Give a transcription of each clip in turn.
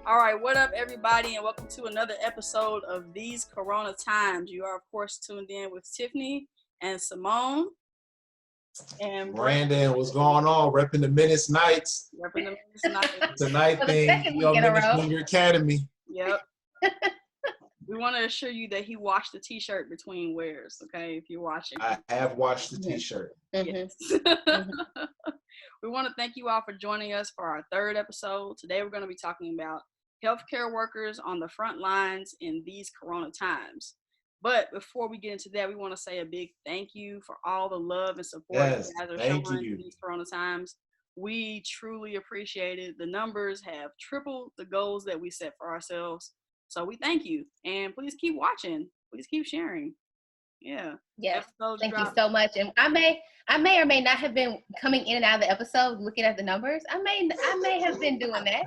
All right, what up, everybody, and welcome to another episode of These Corona Times. You are, of course, tuned in with Tiffany and Simone. And Brandon, what's going on? Repping the Menace Knights. Repping the Menace Knights. Tonight thing, Menace Junior Academy. Yep. We want to assure you that he washed the t-shirt between wears, okay, if you're watching. I have washed the t-shirt. Yes. We want to thank you all for joining us for our third episode. Today we're going to be talking about healthcare workers on the front lines in these Corona times. But before we get into that, we want to say a big thank you for all the love and support you guys are showing in these Corona times. We truly appreciate it. The numbers have tripled the goals that we set for ourselves. So we thank you. And please keep watching. Please keep sharing. Yeah. Yes. Thank you so much. And I may or may not have been coming in and out of the episode looking at the numbers. I may have been doing that.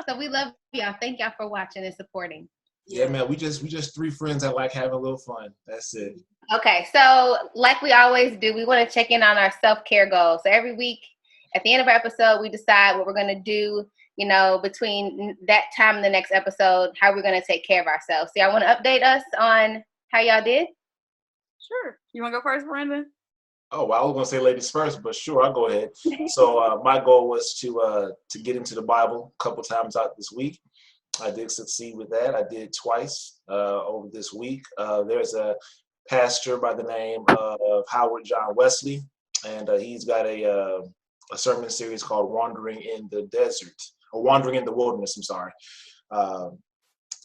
So we love y'all. Thank y'all for watching and supporting. Yeah, man. We just three friends that like having a little fun. That's it. Okay, so like we always do, we want to check in on our self-care goals. So every week at the end of our episode, we decide what we're going to do, between that time and the next episode, how we're going to take care of ourselves. So y'all want to update us on how y'all did? Sure. You want to go first, Brandon? Oh, well, I was going to say ladies first, but sure, I'll go ahead. So my goal was to get into the Bible a couple times out this week. I did succeed with that. I did twice over this week. There's a pastor by the name of Howard John Wesley, and he's got a sermon series called Wandering in the Desert, or Wandering in the Wilderness, I'm sorry.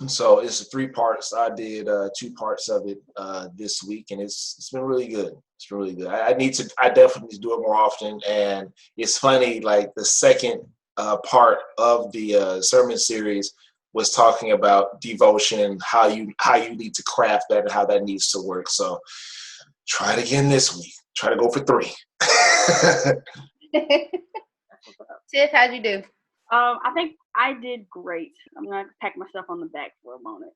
And so it's 3 parts. I did 2 parts of it this week, and it's been really good. It's been really good. I definitely need to do it more often. And it's funny, like the second part of the sermon series was talking about devotion, how you need to craft that and how that needs to work. So try it again this week. Try to go for 3. Tiff, how'd you do? I think I did great. I'm going to pat myself on the back for a moment.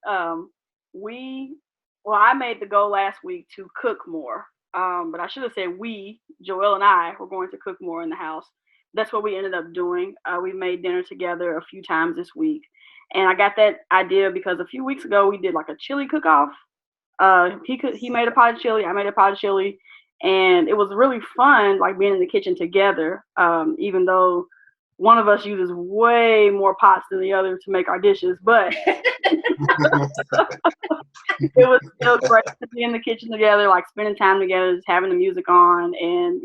I made the goal last week to cook more. But I should have said Joelle and I, were going to cook more in the house. That's what we ended up doing. We made dinner together a few times this week. And I got that idea because a few weeks ago we did like a chili cook-off. He made a pot of chili, I made a pot of chili, and it was really fun, like being in the kitchen together. Even though one of us uses way more pots than the other to make our dishes, but it was still great to be in the kitchen together, like spending time together, just having the music on, and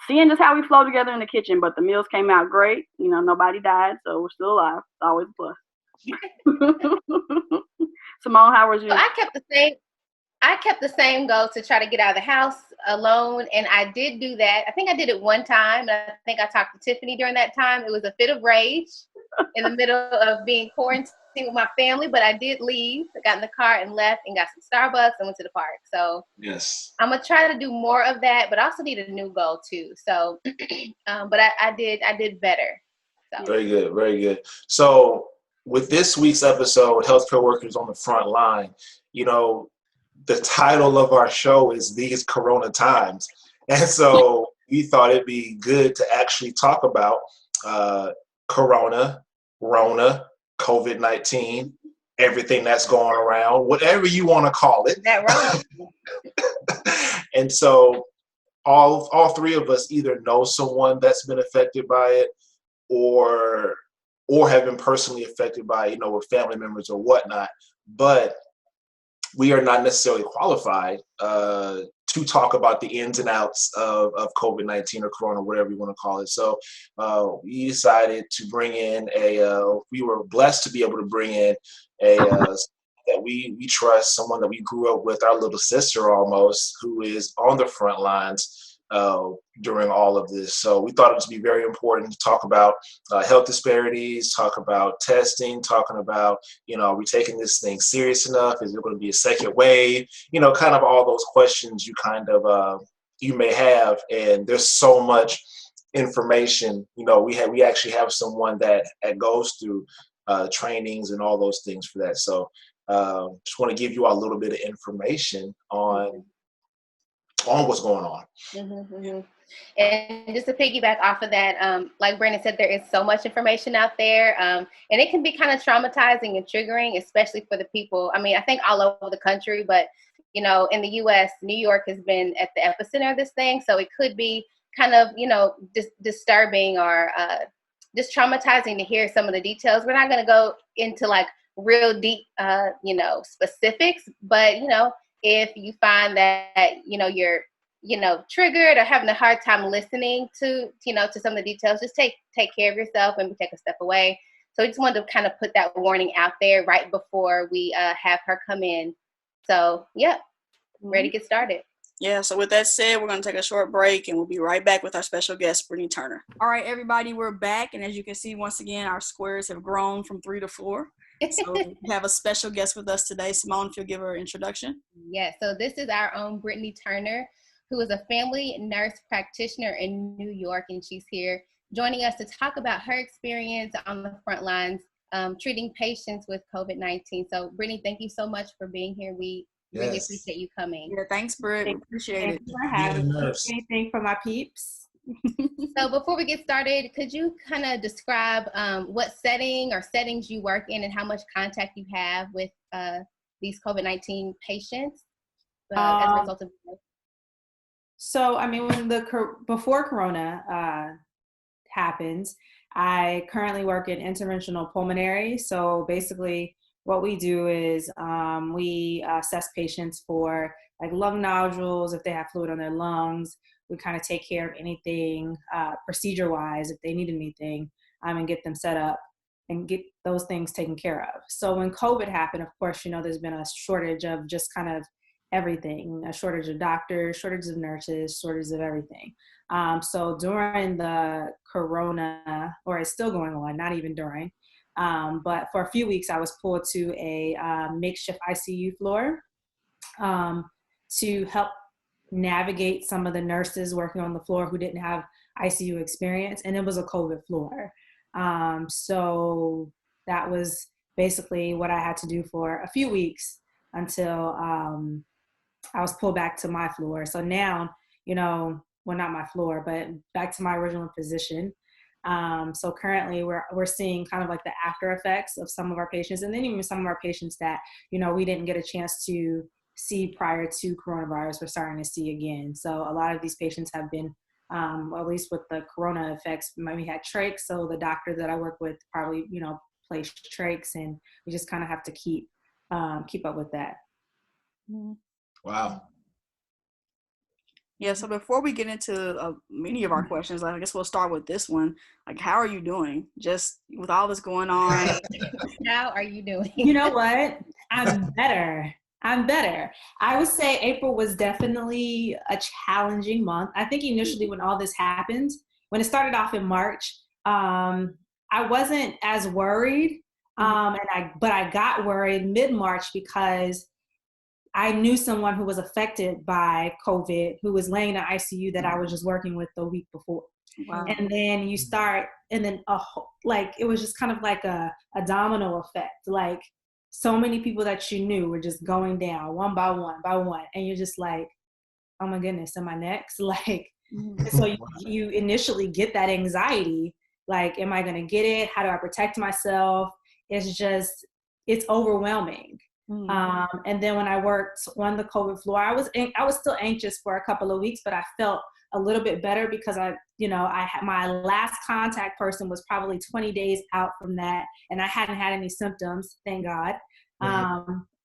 seeing just how we flow together in the kitchen. But the meals came out great. Nobody died, so we're still alive. It's always a plus. Simone, how was you? So I kept the same goal to try to get out of the house alone, and I did do that. I think I did it one time. I think I talked to Tiffany during that time. It was a fit of rage in the middle of being quarantined with my family, but I did leave. I got in the car and left and got some Starbucks and went to the park. So yes, I'm gonna try to do more of that, but I also need a new goal too. So, but I did better. So. Very good, very good. So with this week's episode, Healthcare Workers on the Front Line, the title of our show is These Corona Times. And so we thought it'd be good to actually talk about Corona, Rona, COVID-19, everything that's going around, whatever you want to call it. That right. And so all 3 of us either know someone that's been affected by it or have been personally affected by it, with family members or whatnot. But we are not necessarily qualified to talk about the ins and outs of COVID-19 or Corona, whatever you want to call it. So we decided to bring in we were blessed to be able to bring in that we trust, someone that we grew up with, our little sister almost, who is on the front lines during all of this. So we thought it would be very important to talk about health disparities, talk about testing, talking about, are we taking this thing serious enough? Is there going to be a second wave? Kind of all those questions you may have. And there's so much information. We actually have someone that goes through trainings and all those things for that. So just want to give you all a little bit of information on what's going on. Mm-hmm, mm-hmm. And just to piggyback off of that, like Brandon said, there is so much information out there, and it can be kind of traumatizing and triggering, especially for the people. I mean, I think all over the country, but you know, in the U.S., New York has been at the epicenter of this thing, so it could be kind of, you know, disturbing or just traumatizing to hear some of the details. We're not going to go into like real deep, you know, specifics, but you know, if you find that, you know, you're, you know, triggered or having a hard time listening to, you know, to some of the details, just take care of yourself and take a step away. So we just wanted to kind of put that warning out there right before we have her come in. So, yeah, ready to get started. Yeah, so with that said, we're going to take a short break and we'll be right back with our special guest, Brittani Turner. All right, everybody, we're back. And as you can see, once again, our squares have grown from 3 to 4. So we have a special guest with us today. Simone, if you'll give her an introduction. Yeah, so this is our own Brittani Turner, who is a family nurse practitioner in New York, and she's here joining us to talk about her experience on the front lines treating patients with COVID-19. So, Brittani, thank you so much for being here. We really appreciate you coming. Yeah, thanks, Britt. We appreciate it. For having me. Anything for my peeps. So before we get started, could you kind of describe what setting or settings you work in and how much contact you have with these COVID-19 patients as a result of this? So, I mean, before Corona happened, I currently work in interventional pulmonary. So basically what we do is we assess patients for like lung nodules, if they have fluid on their lungs. We kind of take care of anything procedure-wise, if they need anything, and get them set up and get those things taken care of. So when COVID happened, of course, you know, there's been a shortage of just kind of everything, a shortage of doctors, shortage of nurses, shortage of everything. So during the Corona, or it's still going on, not even during, but for a few weeks, I was pulled to a makeshift ICU floor to help navigate some of the nurses working on the floor who didn't have ICU experience, and it was a COVID floor. So that was basically what I had to do for a few weeks until I was pulled back to my floor. So now, you know, well, not my floor, but back to my original position. So currently we're seeing kind of like the after effects of some of our patients, and then even some of our patients that, you know, we didn't get a chance to see prior to coronavirus, we're starting to see again. So a lot of these patients have been, at least with the Corona effects, maybe had trachs. So the doctor that I work with probably, you know, placed trachs, and we just kind of have to keep up with that. Wow. Yeah, so before we get into many of our questions, I guess we'll start with this one. Like, how are you doing? Just with all this going on. How are you doing? You know what? I'm better. I would say April was definitely a challenging month. I think initially when all this happened, when it started off in March, I wasn't as worried. But I got worried mid-March because I knew someone who was affected by COVID who was laying in the ICU that I was just working with the week before. Wow. And then you start, and then like it was just kind of like a domino effect. Like so many people that you knew were just going down one by one, and you're just like, oh my goodness, am I next? Like, so you initially get that anxiety. Like, am I going to get it? How do I protect myself? It's overwhelming. And then when I worked on the COVID floor, I was still anxious for a couple of weeks, but I felt a little bit better because I had my last contact person was probably 20 days out from that, and I hadn't had any symptoms, thank God.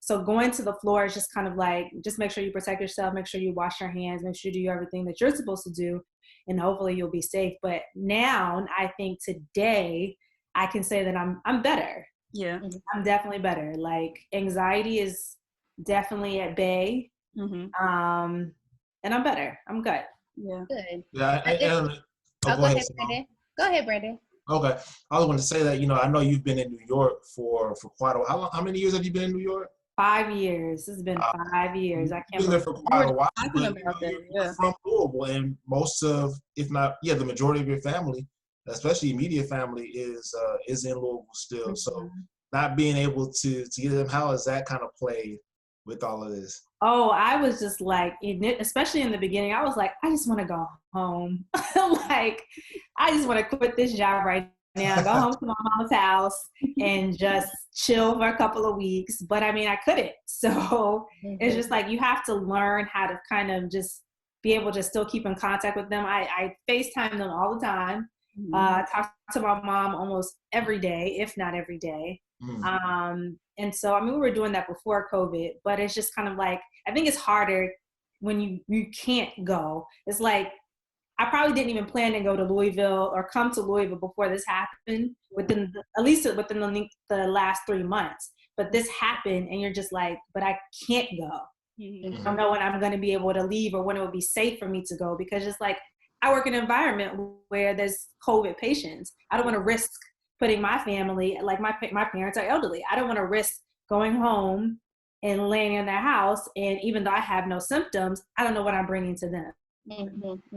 So going to the floor is just kind of like, just make sure you protect yourself, make sure you wash your hands, make sure you do everything that you're supposed to do, and hopefully you'll be safe. But now I think today I can say that I'm better. Yeah. I'm definitely better. Like, anxiety is definitely at bay. And I'm better. I'm good. Yeah. Good. Yeah. Go ahead, Brandon. Go ahead, Brandon. Okay. I was going to say that, you know, I know you've been in New York for quite a while. How many years have you been in New York? 5 years. It's been 5 years. I can't been there for quite a while. But, you're from Louisville, and most of, if not, the majority of your family, especially immediate family, is in Louisville still. So not being able to get them, how has that kind of played with all of this? Oh, I was just like, especially in the beginning, I was like, I just want to go home. Like, I just want to quit this job right now, go home to my mama's house and just chill for a couple of weeks. But I mean, I couldn't. So it's just like, you have to learn how to kind of just be able to still keep in contact with them. I FaceTime them all the time. Talk to my mom almost every day, if not every day. And so, I mean, we were doing that before COVID, but it's just kind of like, I think it's harder when you can't go. It's like, I probably didn't even plan to go to Louisville or come to Louisville before this happened, at least within the last 3 months. But this happened, and you're just like, but I can't go. I don't know when I'm going to be able to leave or when it would be safe for me to go, because it's like, I work in an environment where there's COVID patients. I don't want to risk putting my family, like my parents are elderly. I don't want to risk going home and laying in their house. And even though I have no symptoms, I don't know what I'm bringing to them.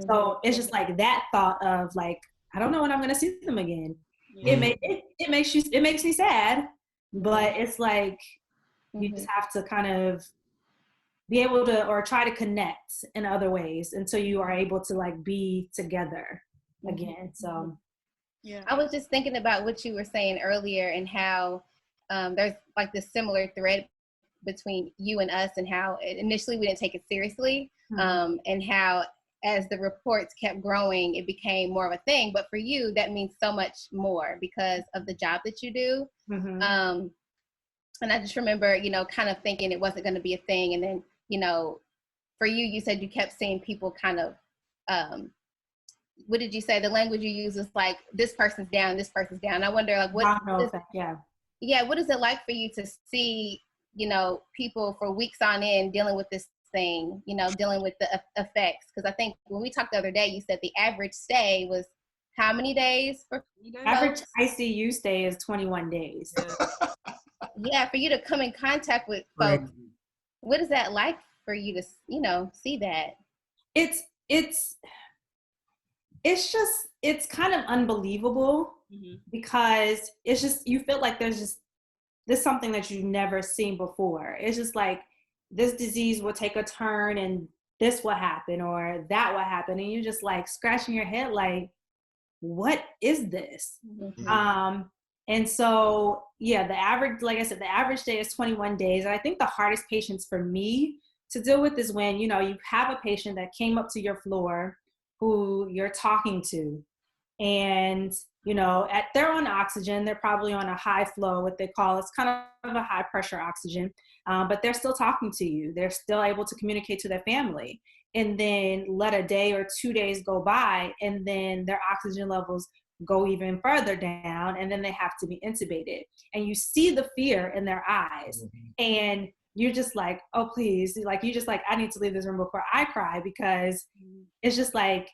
So it's just like that thought of like, I don't know when I'm going to see them again. It makes me sad, but it's like, you just have to kind of be able to, or try to connect in other ways until you are able to like be together again. So yeah, I was just thinking about what you were saying earlier and how there's like this similar thread between you and us, and how initially we didn't take it seriously, and how as the reports kept growing, it became more of a thing. But for you, that means so much more because of the job that you do. And I just remember, kind of thinking it wasn't going to be a thing. And then, for you, you said you kept seeing people kind of, what did you say? The language you use is like, this person's down, this person's down. I wonder, like, what is it like for you to see, people for weeks on end dealing with this thing, dealing with the effects? Because I think when we talked the other day, you said the average stay was how many days? Average ICU stay is 21 days. Yeah, for you to come in contact with folks, what is that like for you to, see that? It's kind of unbelievable, because it's just, you feel like there's something that you've never seen before. It's just like, this disease will take a turn and this will happen or that will happen. And you're just like scratching your head like, what is this? And so, yeah, the average, like I said, the average day is 21 days. And I think the hardest patients for me to deal with is when, you have a patient that came up to your floor who you're talking to, and, they're on oxygen. They're probably on a high flow, what they call, it's kind of a high pressure oxygen, but they're still talking to you. They're still able to communicate to their family. And then let a day or 2 days go by, and then their oxygen levels go even further down, and then they have to be intubated. And you see the fear in their eyes, and you're just like, oh, please. Like, you just like, I need to leave this room before I cry, because it's just like,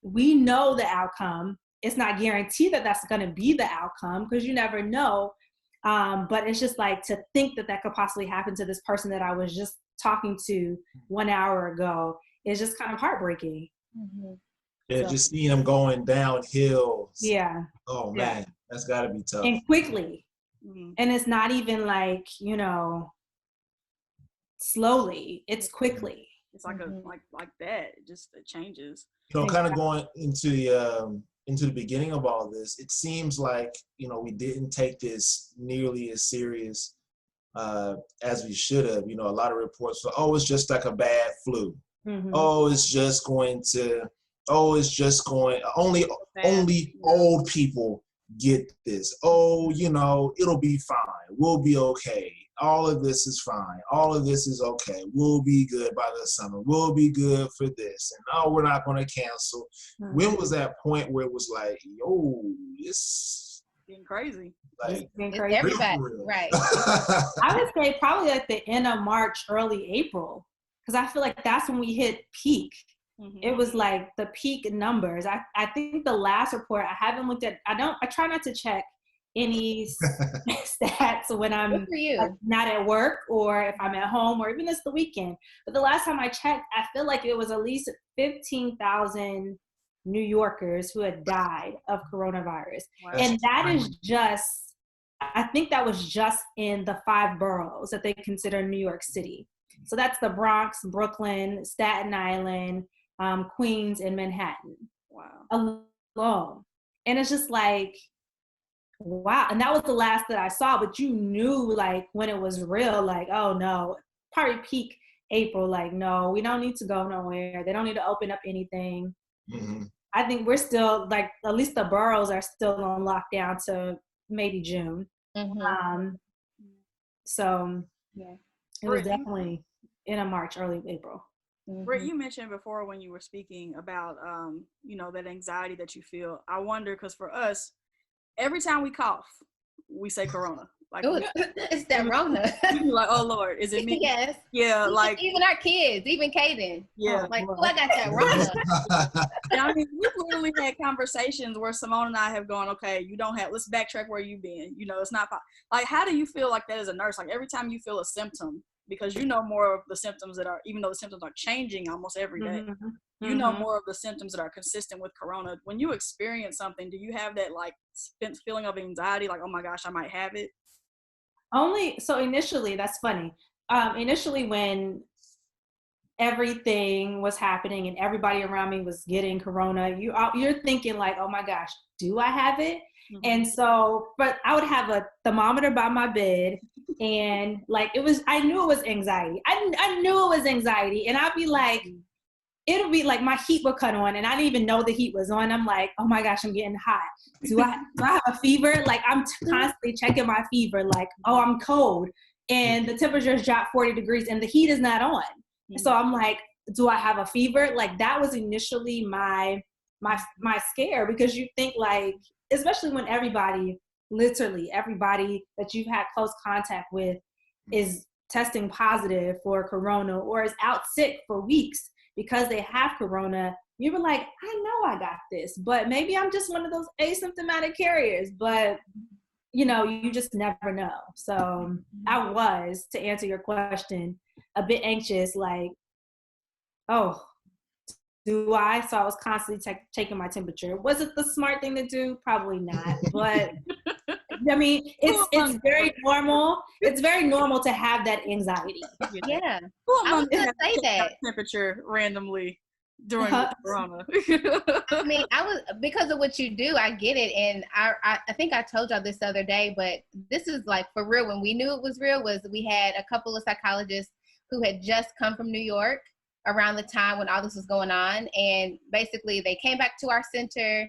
we know the outcome. It's not guaranteed that that's going to be the outcome, because you never know. But it's just like, to think that could possibly happen to this person that I was just talking to 1 hour ago is just kind of heartbreaking. Yeah, so, just seeing them going downhill. Yeah. Oh, man, that's got to be tough. And quickly. And it's not even like, slowly. It's quickly. It's like like that. It changes. Kind of going into the beginning of all this, it seems like, we didn't take this nearly as serious as we should have. A lot of reports were, oh, it's just like a bad flu. Oh, it's just going, only old people get this. Oh, it'll be fine. We'll be okay. All of this is fine. All of this is okay. We'll be good by the summer. We'll be good for this. And no, we're not going to cancel. When was that point where it was like, yo, this getting crazy? Like, it's everybody, right? I would say probably at the end of March, early April, because I feel like that's when we hit peak. It was like the peak numbers. I think the last report, I haven't looked at, I try not to check any stats when I'm not at work, or if I'm at home, or even it's the weekend. But the last time I checked, I feel like it was at least 15,000 New Yorkers who had died of coronavirus. Wow. And that is just I think that was just in the 5 boroughs that they consider New York City. So that's the Bronx, Brooklyn, Staten Island, Queens, and Manhattan. Wow. Alone. And it's just like, wow. And that was the last that I saw, but you knew like when it was real, like, oh no, probably peak April, like, no, we don't need to go nowhere. They don't need to open up anything. Mm-hmm. I think we're still like, at least the boroughs are still on lockdown to maybe June. So yeah, it was definitely in a March, early April. Britt, you mentioned before when you were speaking about, that anxiety that you feel. I wonder, because for us, every time we cough, we say Corona. Like, it's that Rona. Like, oh Lord, is it me? Yes. Yeah, like even our kids, even Kaden. Yeah. Like, I got that Rona. I mean, we've literally had conversations where Simone and I have gone, okay, you don't have, let's backtrack where you've been. It's not, like, how do you feel like that as a nurse? Like, every time you feel a symptom, because you know more of the symptoms that are, even though the symptoms are changing almost every day, you know more of the symptoms that are consistent with Corona. When you experience something, do you have that, like, feeling of anxiety, like, oh my gosh, I might have it? So initially, that's funny. Initially, when everything was happening and everybody around me was getting Corona, you're thinking like, oh my gosh, do I have it? And so, but I would have a thermometer by my bed, and like I knew it was anxiety. I knew it was anxiety, and I'd be like, it'll be like my heat would cut on, and I didn't even know the heat was on. I'm like, oh my gosh, I'm getting hot. Do I have a fever? Like, I'm constantly checking my fever. Like, oh, I'm cold, and the temperature's dropped 40 degrees, and the heat is not on. So I'm like, do I have a fever? Like, that was initially my scare, because you think like, especially when literally everybody that you've had close contact with is testing positive for Corona or is out sick for weeks because they have Corona, you were like, I know I got this, but maybe I'm just one of those asymptomatic carriers, but you just never know. So I was, to answer your question, a bit anxious, like, oh, do I? So I was constantly taking my temperature. Was it the smart thing to do? Probably not. But I mean, it's very normal. It's very normal to have that anxiity. Yeah. I was going to say that. Temperature randomly during Corona. I mean, because of what you do, I get it. And I think I told y'all this the other day, but this is like for real. When we knew it was real was we had a couple of psychologists who had just come from New York around the time when all this was going on. And basically they came back to our center.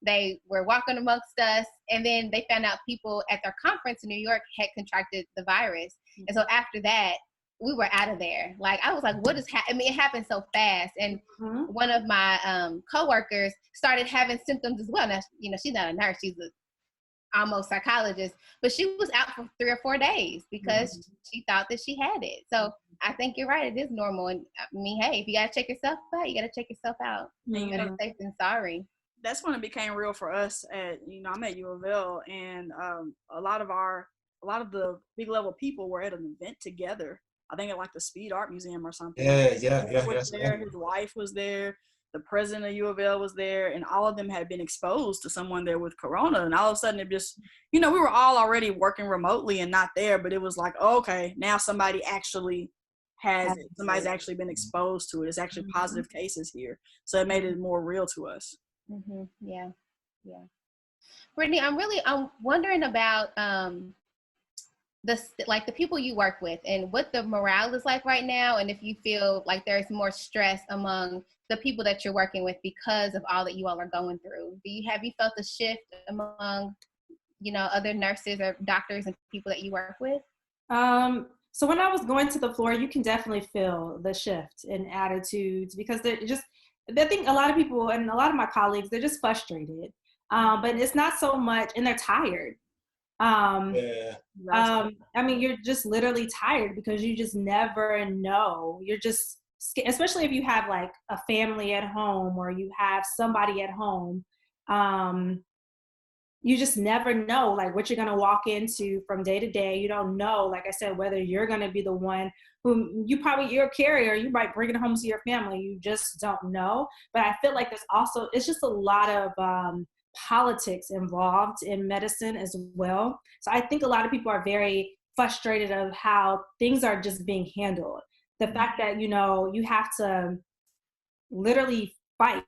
They were walking amongst us. And then they found out people at their conference in New York had contracted the virus. And so after that, we were out of there. Like, I was like, what is happening? I mean, it happened so fast. And one of my coworkers started having symptoms as well. Now, she's not a nurse. She's almost psychologist, but she was out for 3 or 4 days because she thought that she had it. So I think you're right. It is normal. And I mean, hey, if you got to check yourself out, you got to check yourself out. Better safe than sorry. That's when it became real for us I'm at U of L, and a lot of the big level people were at an event together. I think at like the Speed Art Museum or something. Yeah. His wife was there. The president of U of L was there, and all of them had been exposed to someone there with Corona. And all of a sudden it just, we were all already working remotely and not there, but it was like, oh, okay, now somebody actually has it. Somebody's actually been exposed to it. It's actually positive cases here. So it made it more real to us. Yeah. Brittani, I'm wondering about the people you work with and what the morale is like right now, and if you feel like there's more stress among the people that you're working with because of all that you all are going through. Have you felt a shift among other nurses or doctors and people that you work with? So when I was going to the floor, you can definitely feel the shift in attitudes, because I think a lot of people and a lot of my colleagues, they're just frustrated, but it's not so much, and they're tired. I mean, you're just literally tired because you just never know. You're just, especially if you have like a family at home or you have somebody at home, you just never know like what you're going to walk into from day to day. You don't know, like I said, whether you're going to be the one who you're a carrier, you might bring it home to your family. You just don't know. But I feel like it's just a lot of politics involved in medicine as well. So I think a lot of people are very frustrated of how things are just being handled. The fact that, you know, you have to literally fight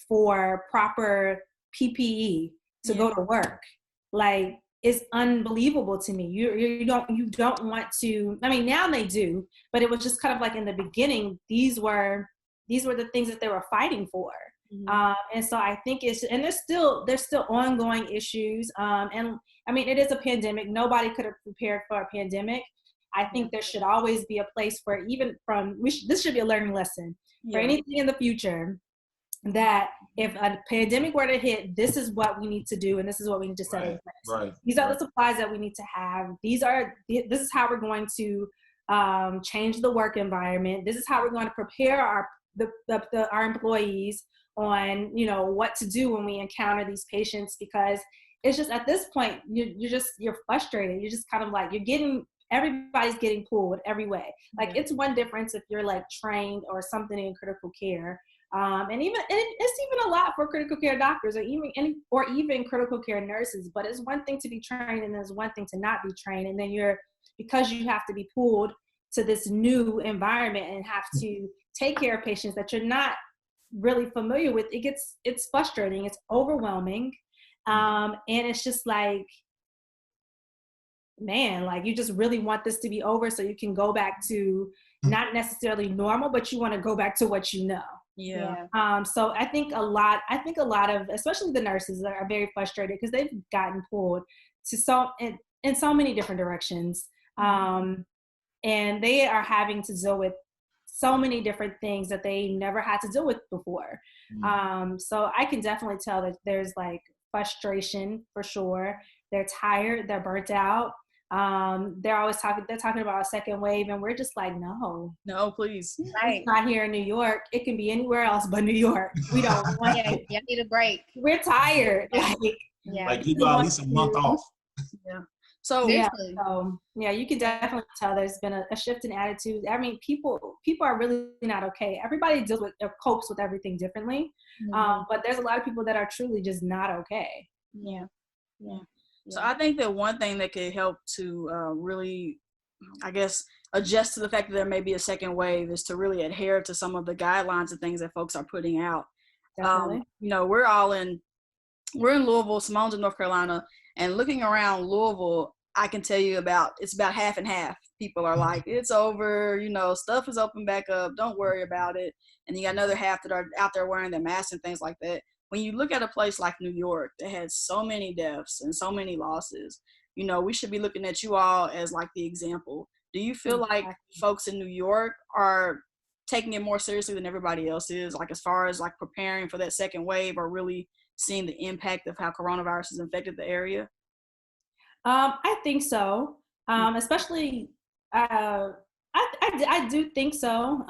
for proper PPE to go to work, like, is unbelievable to me. You don't want to. I mean, now they do, but it was just kind of like in the beginning, these were the things that they were fighting for. And so I think there's still ongoing issues. And I mean, it is a pandemic. Nobody could have prepared for a pandemic. I think there should always be a place for, this should be a learning lesson for anything in the future, that if a pandemic were to hit, this is what we need to do, and this is what we need to set in place. Right. These are the supplies that we need to have. This is how we're going to change the work environment. This is how we're going to prepare our employees on, you know, what to do when we encounter these patients, because it's just at this point you're frustrated. You're just kind of like, everybody's getting pulled every way. Like, it's one difference if you're like trained or something in critical care. And it's even a lot for critical care doctors or even critical care nurses, but it's one thing to be trained and there's one thing to not be trained. And then because you have to be pulled to this new environment and have to take care of patients that you're not really familiar with, it's frustrating, it's overwhelming. And it's just like, man, like, you just really want this to be over so you can go back to not necessarily normal, but you want to go back to what you know. So I think a lot of, especially the nurses, are very frustrated because they've gotten pulled to in so many different directions. And they are having to deal with so many different things that they never had to deal with before. So I can definitely tell that there's like frustration for sure. They're tired, they're burnt out. They're talking about a second wave, and we're just like, no, please. Right. It's not here in New York. It can be anywhere else but New York. We don't want it. You need a break. We're tired. Like, you got at least a month off. So you can definitely tell there's been a shift in attitude. I mean, people are really not okay. Everybody deals with or copes with everything differently. But there's a lot of people that are truly just not okay. So I think that one thing that could help to really, I guess, adjust to the fact that there may be a second wave is to really adhere to some of the guidelines and things that folks are putting out. You know, we're in Louisville, Simone's in North Carolina, and looking around Louisville, I can tell you it's about half and half. People are like, it's over, you know, stuff is open back up, don't worry about it. And you got another half that are out there wearing their masks and things like that. When you look at a place like New York that had so many deaths and so many losses, you know, we should be looking at you all as like the example. Do you feel like folks in New York are taking it more seriously than everybody else is, like as far as like preparing for that second wave or really seeing the impact of how coronavirus has infected the area? I think so. Especially, I do think so.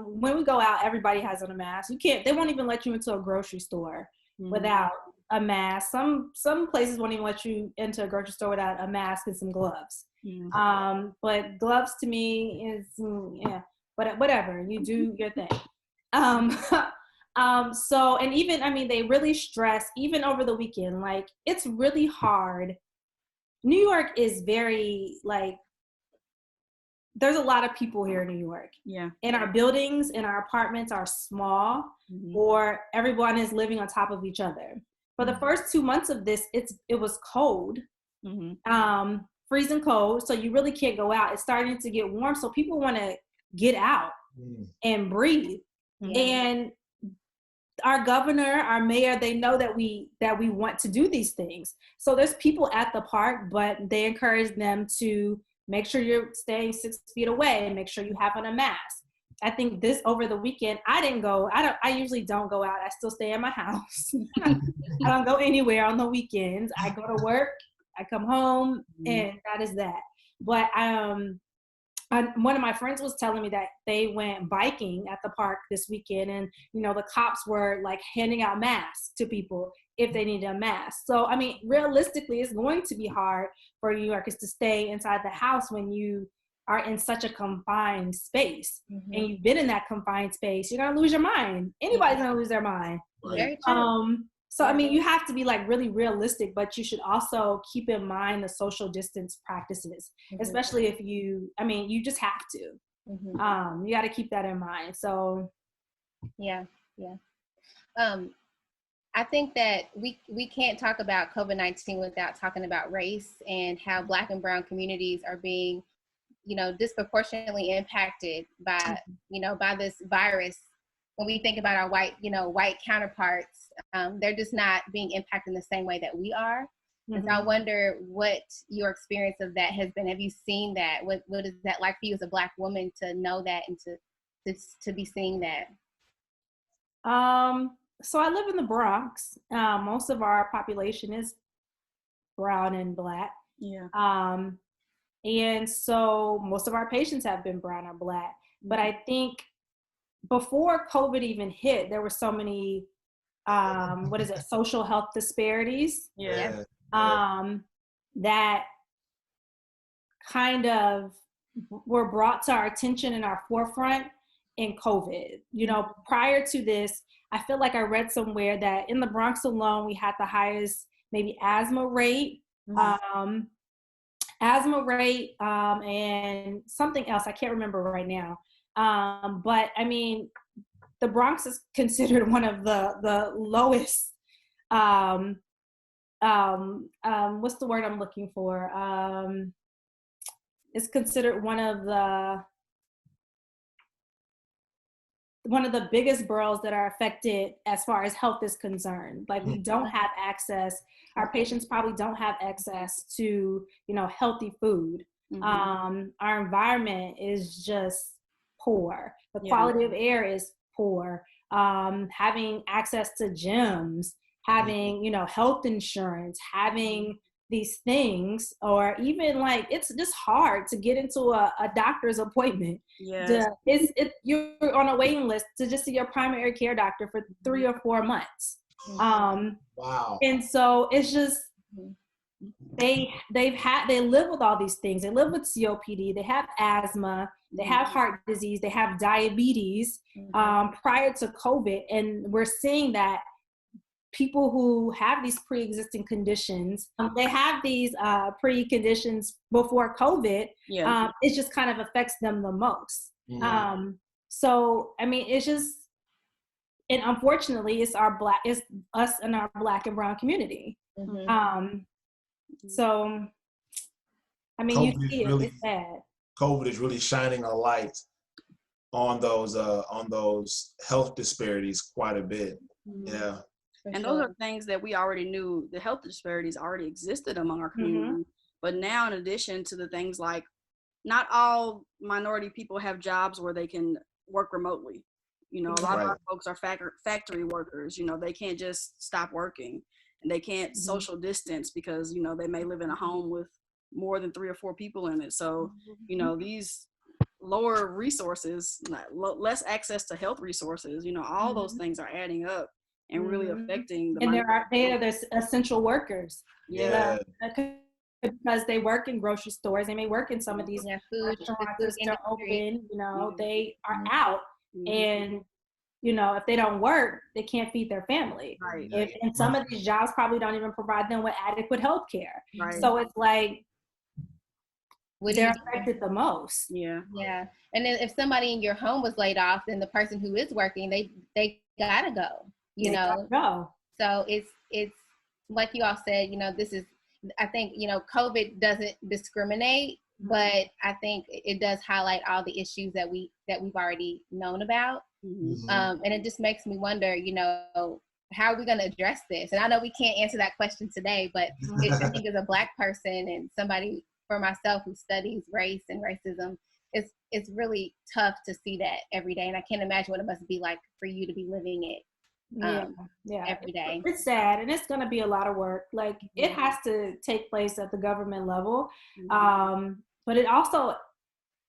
When we go out, everybody has on a mask. They won't even let you into a grocery store without a mask. Some places won't even let you into a grocery store without a mask and some gloves. But gloves to me is, but whatever, you do your thing. So, and even, I mean, they really stress, even over the weekend, like, it's really hard. New York is very, like, there's a lot of people here in New York. And our buildings and our apartments are small, or everyone is living on top of each other. For the first 2 months of this, it was cold, freezing cold. So you really can't go out. It's starting to get warm. So people want to get out and breathe. And our governor, our mayor, they know that we want to do these things. So there's people at the park, but they encourage them to make sure you're staying 6 feet away and make sure you have on a mask. I think this over the weekend, I usually don't go out. I still stay in my house. I don't go anywhere on the weekends. I go to work, I come home, and that is that. But one of my friends was telling me that they went biking at the park this weekend, and, you know, the cops were like handing out masks to people if they needed a mask. So, I mean, realistically, it's going to be hard for New Yorkers to stay inside the house when you are in such a confined space, and you've been in that confined space. You're going to lose your mind. Anybody's going to lose their mind. Very true. So, I mean, you have to be like really realistic, but you should also keep in mind the social distance practices, especially if you just have to. You got to keep that in mind. So, yeah. I think that we can't talk about COVID-19 without talking about race and how Black and Brown communities are being, disproportionately impacted by, by this virus. When we think about our white counterparts, they're just not being impacted in the same way that we are. And so I wonder what your experience of that has been. Have you seen that? What is that like for you as a Black woman to know that and to be seeing that? So I live in the Bronx. Most of our population is brown and Black. Yeah. And so most of our patients have been brown or Black. But I think before COVID even hit, there were so many, social health disparities. Yeah. That kind of were brought to our attention in our forefront in COVID. Prior to this, I feel like I read somewhere that in the Bronx alone, we had the highest maybe asthma rate, and something else. I can't remember right now. But I mean, the Bronx is considered one of the lowest, what's the word I'm looking for? It's considered one of the biggest boroughs that are affected as far as health is concerned. Like we don't have access, our patients probably don't have access to, healthy food. Our environment is just poor. The quality of air is poor. Having access to gyms, having, health insurance, having these things, or even like it's just hard to get into a doctor's appointment. Yes. You're on a waiting list to just see your primary care doctor for 3 or 4 months. Wow. And so it's just they live with all these things. They live with COPD, they have asthma, they have heart disease, they have diabetes prior to COVID. And we're seeing that people who have these pre-existing conditions, they have these pre-conditions before COVID. It just kind of affects them the most. So, I mean, it's just, and unfortunately, it's us and our Black and Brown community. So, I mean, you see it's sad. COVID is really shining a light on those health disparities quite a bit. Yeah. And those are things that we already knew. The health disparities already existed among our community. But now, in addition to the things like, not all minority people have jobs where they can work remotely. A lot of our folks are factory workers. They can't just stop working, and they can't social distance because, they may live in a home with more than 3 or 4 people in it. So, these lower resources, less access to health resources, all those things are adding up and really affecting the. And there's essential workers. Yeah. Because they work in grocery stores, they may work in some of these food restaurants that are open. They are out, and if they don't work, they can't feed their family. Right. And some of these jobs probably don't even provide them with adequate health care. Right. So it's like they're affected the most. Yeah. And then if somebody in your home was laid off, then the person who is working, they gotta go. Gotta go. So it's like you all said. This is. I think COVID doesn't discriminate, but I think it does highlight all the issues that we've already known about. And it just makes me wonder, how are we going to address this? And I know we can't answer that question today, but I think as a Black person and somebody for myself who studies race and racism, it's really tough to see that every day. And I can't imagine what it must be like for you to be living it. Every day. It's sad, and it's going to be a lot of work. Like it has to take place at the government level, but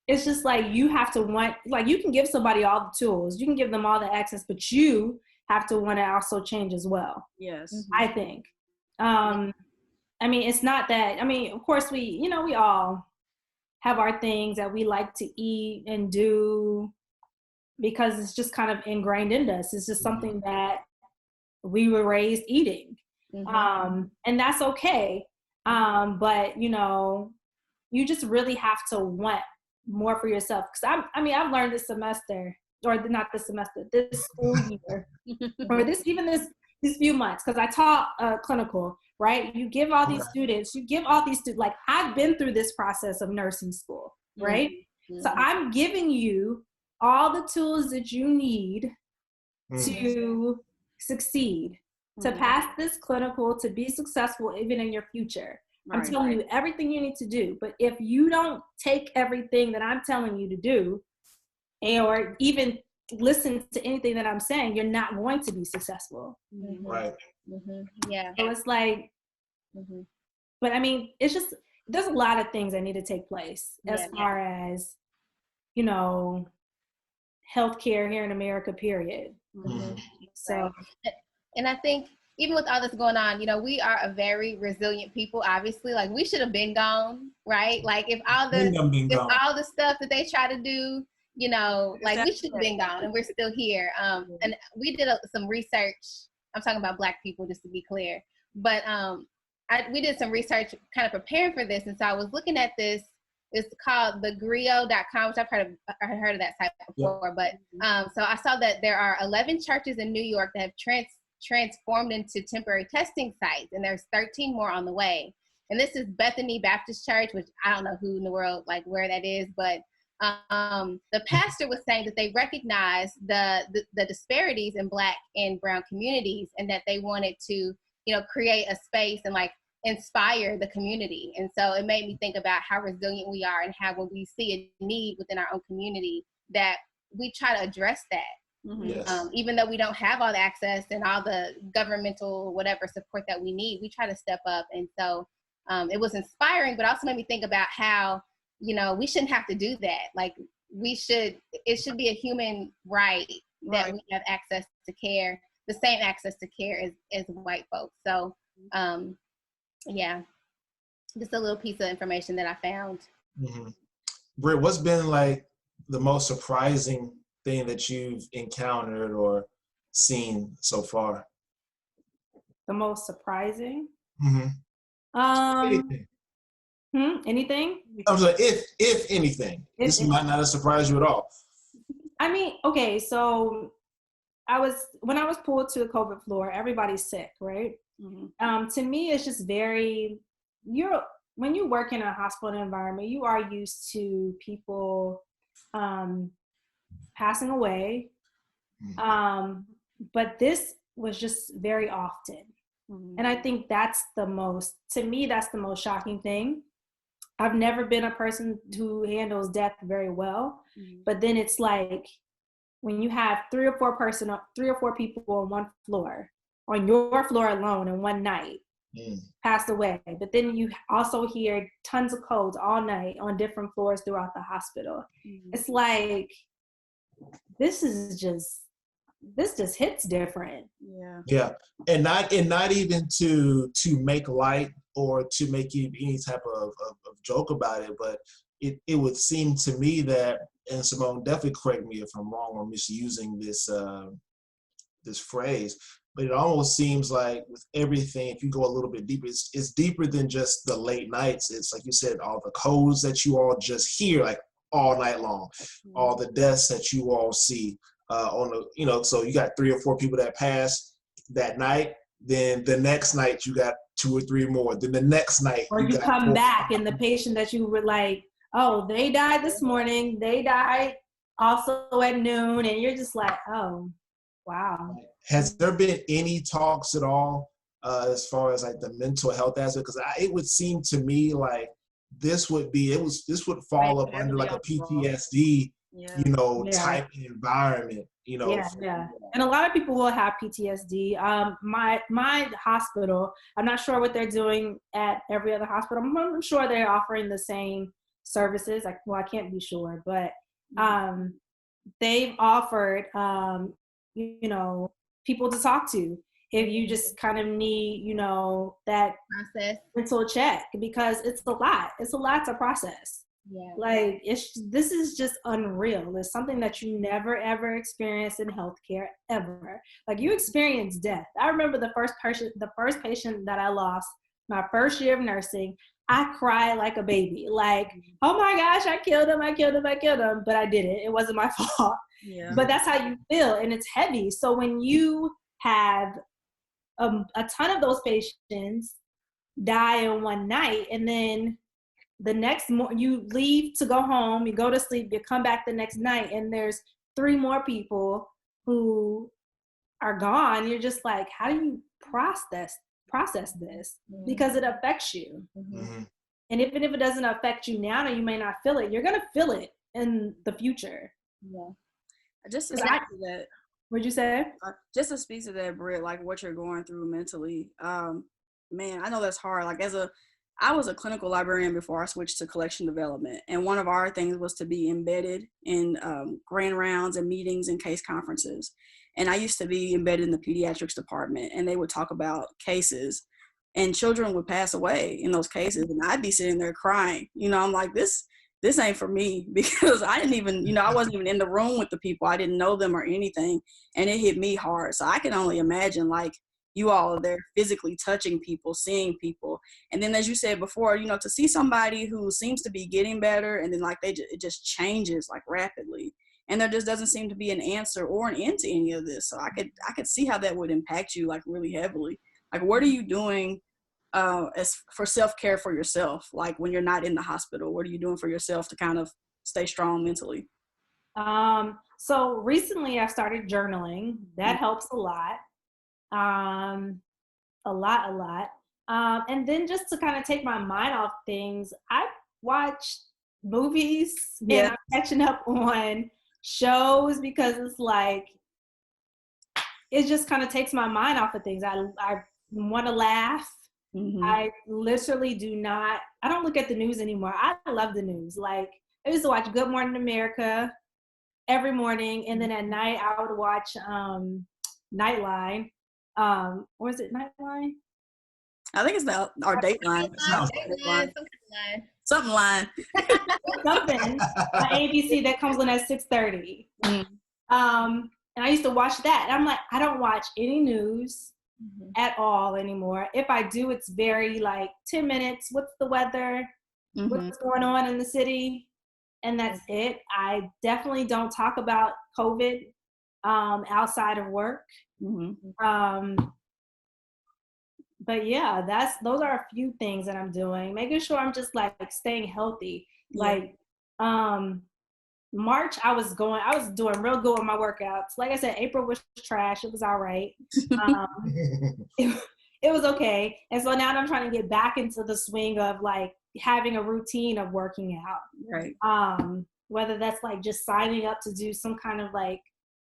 it's just like you have to want. Like you can give somebody all the tools, you can give them all the access, but you have to want to also change as well. Yes, I think. I mean, it's not that. I mean, of course, we all have our things that we like to eat and do, because it's just kind of ingrained in us. It's just something that we were raised eating. Mm-hmm. And that's okay. But you know, you just really have to want more for yourself. Cause I've learned this semester, or not this semester, this school year, or these few months, because I taught clinical, right? You give all these students, like I've been through this process of nursing school, right? Mm-hmm. So I'm giving you all the tools that you need to succeed, to pass this clinical, to be successful even in your future. I'm telling you everything you need to do. But if you don't take everything that I'm telling you to do, or even listen to anything that I'm saying, you're not going to be successful. Mm-hmm. Right. Mm-hmm. Yeah. So it's like, but I mean, it's just, there's a lot of things that need to take place as far as, you know, healthcare here in America, period. So, and I think even with all this going on, you know, we are a very resilient people. Obviously, like we should have been gone, right? Like if all the stuff that they try to do, you know, like we should have been gone, and we're still here. And we did some research. I'm talking about Black people, just to be clear. But we did some research, kind of preparing for this, and so I was looking at this. It's called thegrio.com, which I've heard of that site before. But so I saw that there are 11 churches in New York that have transformed into temporary testing sites, and there's 13 more on the way. And this is Bethany Baptist Church, which I don't know who in the world, like where that is, but the pastor was saying that they recognize the disparities in Black and brown communities, and that they wanted to, you know, create a space and like inspire the community. And so it made me think about how resilient we are, and how when we see a need within our own community, that we try to address that. Even though we don't have all the access and all the governmental whatever support that we need, we try to step up. And so it was inspiring, but also made me think about how, you know, we shouldn't have to do that. Like it should be a human right that we have access to care, the same access to care as white folks. So yeah, just a little piece of information that I found. Britt, what's been like the most surprising thing that you've encountered or seen so far? The most surprising? Anything. Anything? I was like, if anything, this might not have surprised you at all. I mean, okay, so when I was pulled to the COVID floor, everybody's sick, right? To me, it's just when you work in a hospital environment, you are used to people passing away. But this was just very often. And I think that's the most shocking thing. I've never been a person who handles death very well, but then it's like when you have three or four people on one floor, on your floor alone in one night, pass away. But then you also hear tons of codes all night on different floors throughout the hospital. It's like, this just hits different. Yeah. And not even to make light or to make any type of joke about it, but it would seem to me that, and Simone, definitely correct me if I'm wrong or misusing this phrase, but it almost seems like with everything, if you go a little bit deeper, it's deeper than just the late nights. It's like you said, all the codes that you all just hear like all night long, all the deaths that you all see on the, you know, so you got 3 or 4 people that pass that night, then the next night you got 2 or 3 more, then the next night or you come back and the patient that you were like, oh, they died this morning, they died also at noon, and you're just like, oh, wow. Has there been any talks at all as far as like the mental health aspect? Because it would seem to me like this would fall up under like a PTSD, you know, type environment, you know. Yeah. And a lot of people will have PTSD. My hospital, I'm not sure what they're doing at every other hospital. I'm sure they're offering the same services. Like, well, I can't be sure, but they've offered, you know, people to talk to if you just kind of need, you know, that process, mental check, because it's a lot to process. Yeah. Like this is just unreal. It's something that you never ever experience in healthcare ever. Like you experience death. I remember the first patient that I lost my first year of nursing. I cried like a baby. Like, oh my gosh, I killed him. But I didn't. It wasn't my fault. Yeah. But that's how you feel, and it's heavy. So when you have a ton of those patients die in one night, and then the next morning you leave to go home, you go to sleep, you come back the next night, and there's 3 more people who are gone. You're just like, how do you process this? Because it affects you. Mm-hmm. And even if it doesn't affect you now, you may not feel it. You're gonna feel it in the future. Yeah. Just to speak to that. What'd you say? Just to speak to that, Britt, like what you're going through mentally. Man, I know that's hard. Like I was a clinical librarian before I switched to collection development. And one of our things was to be embedded in grand rounds and meetings and case conferences. And I used to be embedded in the pediatrics department, and they would talk about cases, and children would pass away in those cases. And I'd be sitting there crying. I'm like, this ain't for me, because I didn't even, I wasn't even in the room with the people. I didn't know them or anything. And it hit me hard. So I can only imagine, like, you all are there physically touching people, seeing people. And then, as you said before, to see somebody who seems to be getting better, and then like it just changes like rapidly. And there just doesn't seem to be an answer or an end to any of this. So I could see how that would impact you like really heavily. Like, what are you doing as for self-care for yourself? Like when you're not in the hospital, what are you doing for yourself to kind of stay strong mentally? So recently I started journaling. That helps a lot. A lot. And then just to kind of take my mind off things, I watch movies and I'm catching up on shows, because it's like, it just kind of takes my mind off of things. I want to laugh. Mm-hmm. I literally I don't look at the news anymore. I love the news. Like, I used to watch Good Morning America every morning, and then at night I would watch Nightline. Or is it Nightline? I think it's our Dateline. Something line. Something on ABC that comes on at 6:30. And I used to watch that. And I'm like, I don't watch any news at all anymore. If I do, it's very like 10 minutes. What's the weather? What's going on in the city? And that's it. I definitely don't talk about COVID outside of work. But yeah, those are a few things that I'm doing. Making sure I'm just like staying healthy. Like March, I was doing real good with my workouts. Like I said, April was trash. It was all right. It was okay. And so now I'm trying to get back into the swing of like having a routine of working out. Right. Whether that's like just signing up to do some kind of like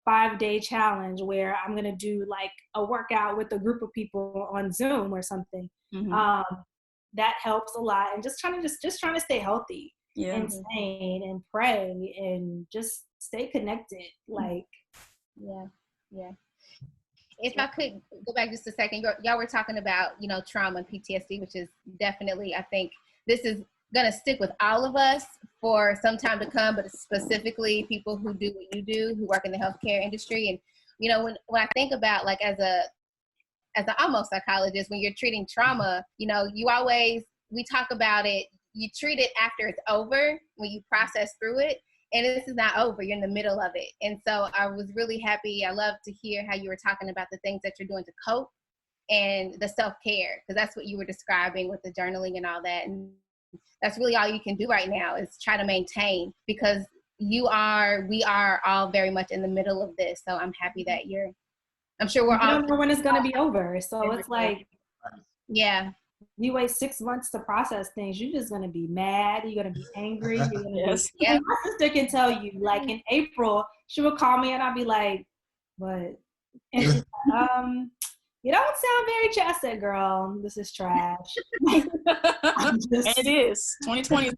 5-day challenge where I'm going to do like a workout with a group of people on Zoom or something. That helps a lot. And just trying to stay healthy and sane and pray and just stay connected. Like, yeah. If I could go back just a second, y'all were talking about, trauma and PTSD, which is definitely, I think this is going to stick with all of us for some time to come, but specifically people who do what you do, who work in the healthcare industry. And, when I think about like as an almost psychologist, when you're treating trauma, we talk about it, you treat it after it's over, when you process through it. And this is not over. You're in the middle of it. And so I was really happy. I love to hear how you were talking about the things that you're doing to cope and the self-care, because that's what you were describing with the journaling and all that. And that's really all you can do right now is try to maintain, because we are all very much in the middle of this. So I'm happy that I'm sure we're all. I don't know when it's going to be over. So it's like, you wait 6 months to process things, you're just going to be mad. You're going to be angry. You're gonna be, my sister can tell you, like in April, she would call me and I'd be like, what? And she's like, you don't sound very I said, girl, this is trash. And it is. 2020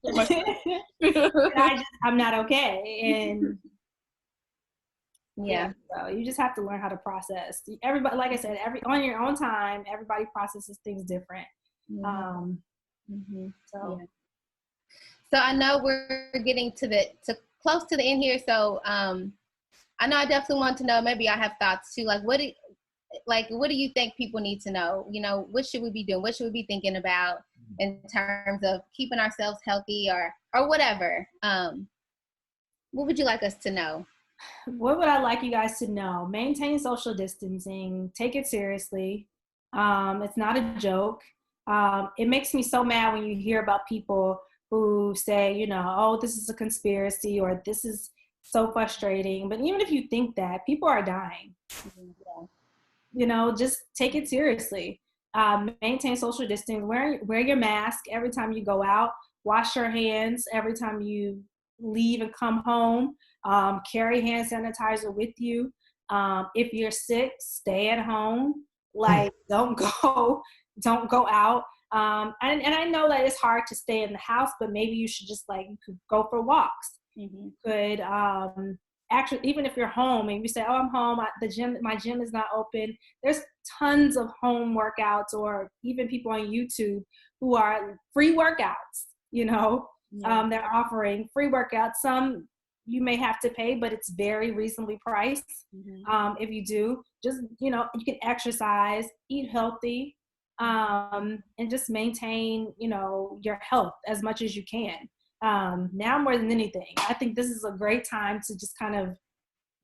is I'm not okay. And so you just have to learn how to process. Everybody, like I said, on your own time, everybody processes things different. So I know we're getting to close to the end here. So I know I definitely want to know, maybe I have thoughts too, like what do you think people need to know? You know, what should we be doing? What should we be thinking about in terms of keeping ourselves healthy or whatever? What would you like us to know? What would I like you guys to know? Maintain social distancing. Take it seriously. It's not a joke. It makes me so mad when you hear about people who say, you know, oh, this is a conspiracy or this is so frustrating. But even if you think that, people are dying. You know, just take it seriously. Maintain social distance. Wear your mask every time you go out. Wash your hands every time you leave and come home. Carry hand sanitizer with you. If you're sick, stay at home. Like, don't go out. And I know that it's hard to stay in the house, but maybe you should just you could go for walks. Mm-hmm. You could actually, even if you're home and you say, oh, I'm home, my gym is not open. There's tons of home workouts, or even people on YouTube who are free workouts, you know. Yeah. They're offering free workouts. Some you may have to pay, but it's very reasonably priced. Mm-hmm. If you do, just, you know, you can exercise, eat healthy, and just maintain, you know, your health as much as you can. Now more than anything, I think this is a great time to just kind of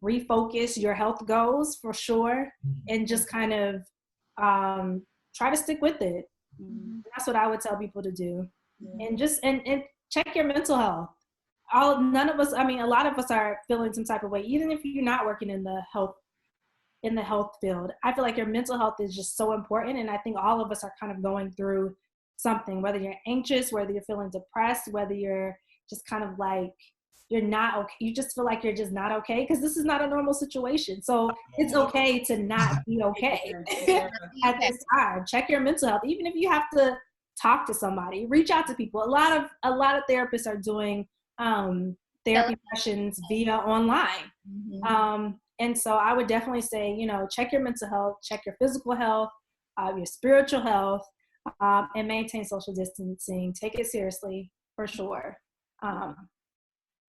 refocus your health goals for sure, and just kind of try to stick with it. Mm-hmm. That's what I would tell people to do. Yeah. And just and check your mental health. None of us, I mean, a lot of us are feeling some type of way, even if you're not working in the health field. I feel like your mental health is just so important, and I think all of us are kind of going through something, whether you're anxious, whether you're feeling depressed, whether you're just kind of like you're not okay, you just feel like you're just not okay, because this is not a normal situation. So it's okay to not be okay at this time. Check your mental health. Even if you have to talk to somebody, reach out to people. A lot of therapists are doing therapy sessions via online. Mm-hmm. And so I would definitely say, you know, check your mental health, check your physical health, your spiritual health, and maintain social distancing. Take it seriously for sure. Can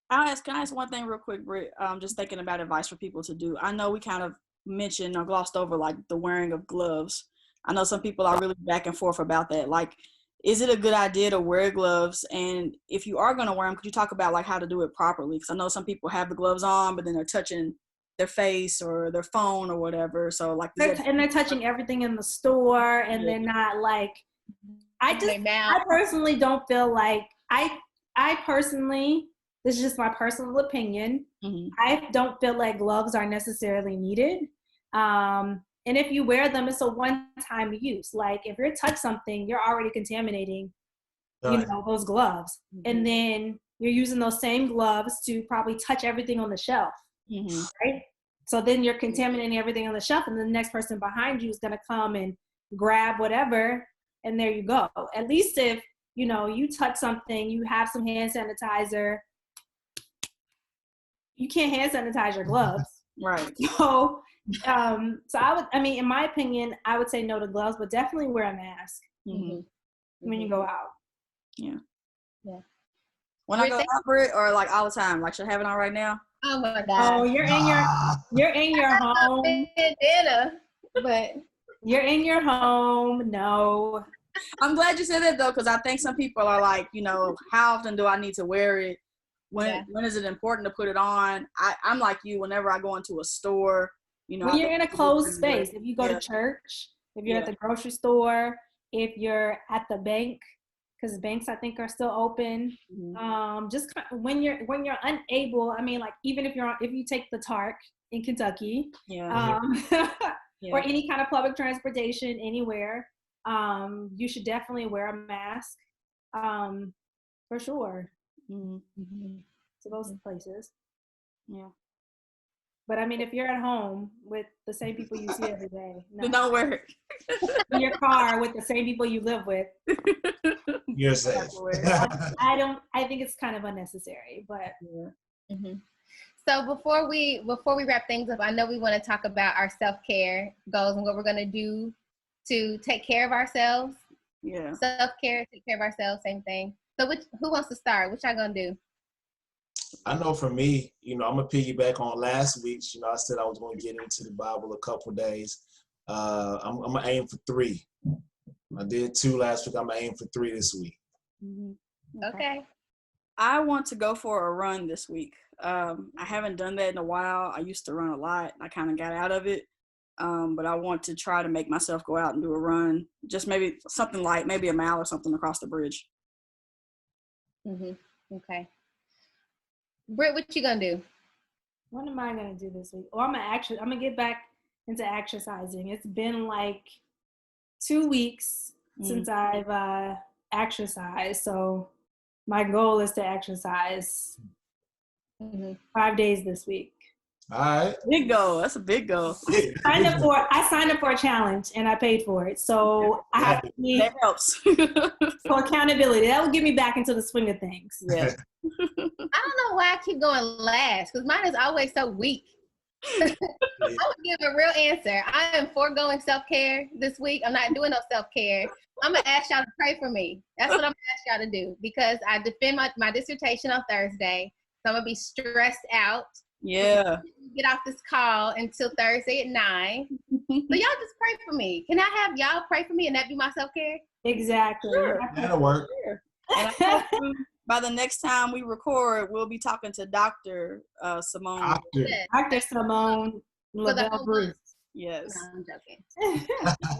I ask one thing real quick, Britt? Just thinking about advice for people to do. I know we kind of mentioned or glossed over like the wearing of gloves. I know some people are really back and forth about that. Like, is it a good idea to wear gloves? And if you are going to wear them, could you talk about like how to do it properly? Because I know some people have the gloves on, but then they're touching their face or their phone or whatever. So like, and they're touching everything in the store, and they're not like. I personally don't feel like I personally. This is just my personal opinion. Mm-hmm. I don't feel like gloves are necessarily needed. And if you wear them, it's a one-time use. Like if you touch something, you're already contaminating, you know, those gloves. Mm-hmm. And then you're using those same gloves to probably touch everything on the shelf, mm-hmm. right? So then you're contaminating everything on the shelf, and the next person behind you is going to come and grab whatever, and there you go. At least if, you know, you touch something, you have some hand sanitizer, you can't hand sanitize your gloves. Right. So in my opinion, I would say no to gloves, but definitely wear a mask mm-hmm. when you go out. Yeah. Yeah. When I go out for it, or like all the time, like should I have it on right now? Oh my God. Oh, you're in your home. Dinner, but you're in your home. No. I'm glad you said that though, because I think some people are like, you know, how often do I need to wear it? When is it important to put it on? I'm like you, whenever I go into a store, you know. When you're in a closed space, if you go to church, if you're at the grocery store, if you're at the bank, because banks I think are still open. Mm-hmm. Just when you're unable, I mean, like even if you take the TARC in Kentucky, or any kind of public transportation anywhere, you should definitely wear a mask, for sure. Mm-hmm. So those places. Yeah. But I mean, if you're at home with the same people you see every day, no. Don't wear it. In your car with the same people you live with. You're safe. I think it's kind of unnecessary, but. Yeah. Mm-hmm. So before we wrap things up, I know we want to talk about our self-care goals and what we're going to do to take care of ourselves. Yeah. Self-care, take care of ourselves, same thing. So who wants to start? What y'all gonna do? I know for me, I'm gonna piggyback on last week's. I said I was gonna get into the Bible a couple of days. I'm gonna aim for 3. I did 2 last week. I'm gonna aim for 3 this week. Mm-hmm. Okay. I want to go for a run this week. I haven't done that in a while. I used to run a lot. I kind of got out of it. But I want to try to make myself go out and do a run. Just maybe something like maybe a mile or something across the bridge. Okay. Britt, what you gonna do? What am I gonna do this week? I'm gonna get back into exercising. It's been like 2 weeks since I've exercised. So my goal is to exercise 5 days this week. All right. Big goal. That's a big goal. I signed up for a challenge and I paid for it. So I have to need that helps. for accountability. That will get me back into the swing of things. Yeah. I don't know why I keep going last, because mine is always so weak. I would give a real answer. I am foregoing self-care this week. I'm not doing no self-care. I'm going to ask y'all to pray for me. That's what I'm going to ask y'all to do, because I defend my dissertation on Thursday. So I'm going to be stressed out. Yeah. Get off this call until Thursday at 9. So y'all just pray for me. Can I have y'all pray for me and that be my self-care? Exactly. Sure. That'll work. Sure. And I hope by the next time we record, we'll be talking to Dr. Simone. Dr. Simone Lavelle Bruce. Yes. No, I'm joking.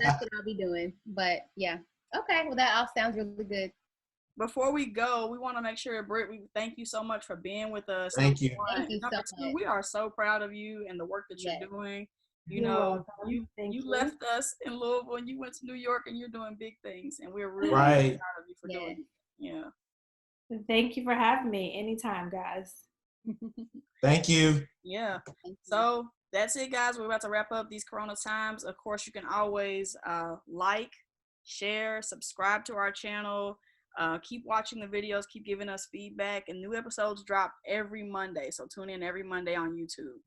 That's what I'll be doing. But yeah. Okay. Well, that all sounds really good. Before we go, we want to make sure, Britt, we thank you so much for being with us. Thank you. Thank you so much. We are so proud of you and the work that you're doing. You you left us in Louisville and you went to New York and you're doing big things, and we're really Right. proud of you for doing it. Yeah. Thank you for having me. Anytime, guys. Thank you. Yeah. So that's it, guys. We're about to wrap up these Corona times. Of course, you can always like, share, subscribe to our channel. Keep watching the videos, keep giving us feedback, and new episodes drop every Monday. So tune in every Monday on YouTube.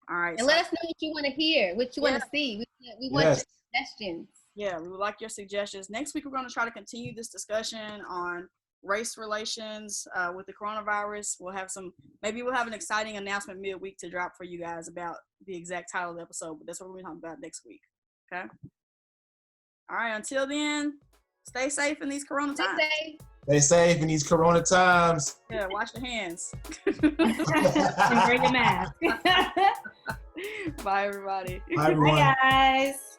All right. And let us know what you want to hear, what you want to see. We want your suggestions. Yeah, we would like your suggestions. Next week, we're going to try to continue this discussion on race relations with the coronavirus. We'll have an exciting announcement midweek to drop for you guys about the exact title of the episode, but that's what we're going to talk about next week. Okay? All right, until then, stay safe in these Corona times. Stay safe in these Corona times. Yeah, wash your hands. And wear your mask. Bye, everybody. Bye, everyone. Bye, guys.